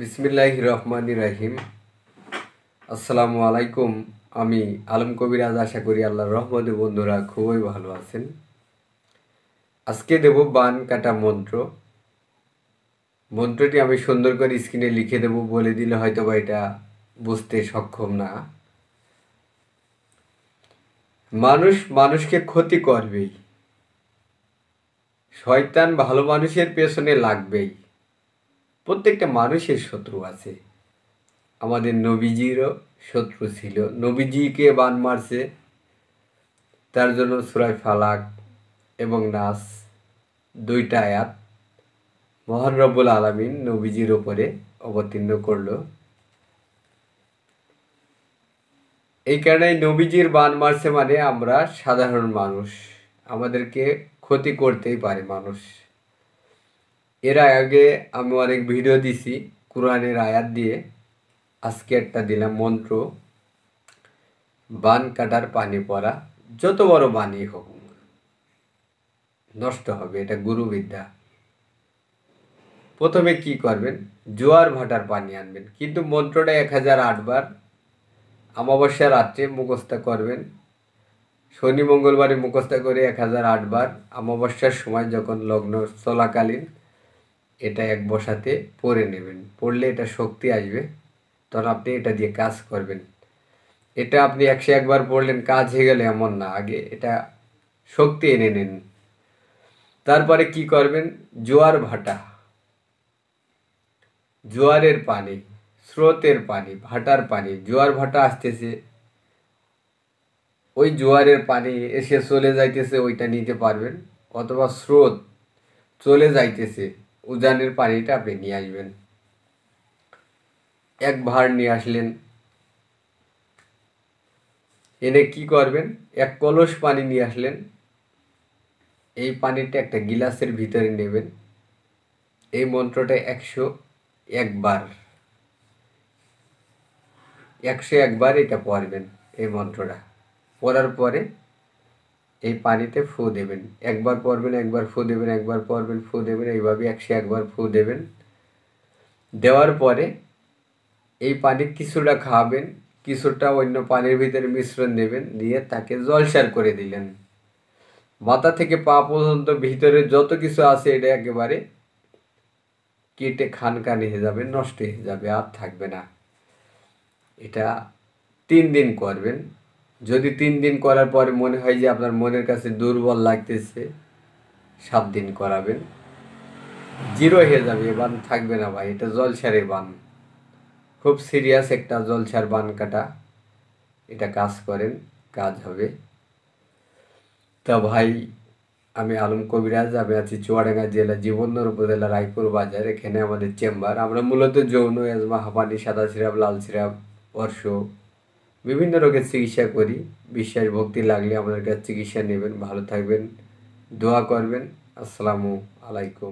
বিসমিল্লাহির রহমানির রহিম। আসসালামু আলাইকুম। আমি আলম কবিরাজ। আশা করি আল্লাহর রহমতে বন্ধুরা খুবই ভালো আছেন। আজকে দেব বান কাটা মন্ত্র। মন্ত্রটি আমি সুন্দর করে স্ক্রিনে লিখে দেব, বলে দিলে হয়তো বা এটা বুঝতে সক্ষম না। মানুষ মানুষকে ক্ষতি করবেই, শয়তান ভালো মানুষের পেছনে লাগবেই। প্রত্যেকটা মানুষের শত্রু আছে। আমাদের নবীজিরও শত্রু ছিল, নবীজিকে বান মারছে। তার জন্য সূরা ফালাক এবং নাস দুইটা আয়াত মহান রব্বুল আলামিন নবীজির ওপরে অবতীর্ণ করল। এই কারণে নবীজির বান মারছে মানে আমরা সাধারণ মানুষ, আমাদেরকে ক্ষতি করতেই পারে মানুষ। এর আগে আমি অনেক ভিডিও দিছি কোরআনের আয়াত দিয়ে, আজকে একটা দিলাম মন্ত্র। বান কাটার পানি পড়া, যত বড় বানই হোক নষ্ট হবে, এটা গুরুবিদ্যা। প্রথমে কি করবেন, জোয়ার ভাটার পানি আনবেন, কিন্তু মন্ত্রটা 1008 বার অমাবস্যা রাত্রে মুখস্থ করবেন। শনি মঙ্গলবারে মুখস্থ করে 1008 বার অমাবস্যার সময় যখন লগ্ন চলাকালীন এটা এক বসাতে পড়ে নেবেন। পড়লে এটা শক্তি আসবে, তখন আপনি এটা দিয়ে কাজ করবেন। এটা আপনি 101 বার পড়লেন কাজ হয়ে গেলে এমন না, আগে এটা শক্তি এনে নিন। তারপরে কি করবেন, জোয়ার ভাটা, জোয়ারের পানি, স্রোতের পানি, ভাটার পানি, জোয়ার ভাটা আসতেছে, ওই জোয়ারের পানি এসে চলে যাইতেছে, ওইটা নিতে পারবেন। অথবা স্রোত চলে যাইতেছে, উজানের পানিটা আপনি নিয়ে আসবেন। এক ভাঁড় নিয়ে আসলেন, এনে কি করবেন, এক কলস পানি নিয়ে আসলেন। এই পানিটা একটা গিলাসের ভিতরে নেবেন। এই মন্ত্রটা 101 বার, 101 বার এটা পড়বেন। এই মন্ত্রটা পড়ার পরে এই পানিতে ফু দেবেন। একবার পড়বেন, একবার ফু দেবেন, একবার পড়বেন, ফু দেবেন, এইভাবে 101 বার ফু দেবেন। দেওয়ার পরে এই পানি কিছুটা খাওয়াবেন, কিছুটা অন্য পানির ভিতরে মিশ্রণ দেবেন, দিয়ে তাকে জলসার করে দিলেন। মাথা থেকে পা পর্যন্ত ভিতরে যত কিছু আছে এটা একেবারে কেটে খানখান হয়ে যাবে, নষ্ট হয়ে যাবে, আর থাকবে না। এটা 3 দিন করবেন। যদি 3 দিন করার পরে মনে হয় যে আপনার মনের কাছে দুর্বল লাগতেছে, 7 দিন করাবেন, জিরো হয়ে যাবে, বান থাকবে না ভাই। এটা জলসারে বান, খুব সিরিয়াস একটা জলসার বান কাটা। এটা কাজ করেন, কাজ হবে। তা ভাই, আমি আলম কবিরাজ। আমি আছি চুয়াডাঙ্গা জেলা জীবননগর উপজেলা রায়পুর বাজার। এখানে আমাদের চেম্বার। আমরা মূলত যৌন, এজমা, হাঁপানি, সাদা সিরাপ, লাল সিরাপ, অর্শ বিভিন্ন রোগের চিকিৎসা করি। বিশ্বাস ভক্তি লাগলে আমাদের কাছে চিকিৎসা নেবেন। ভালো থাকবেন, দোয়া করবেন। আসসালামু আলাইকুম।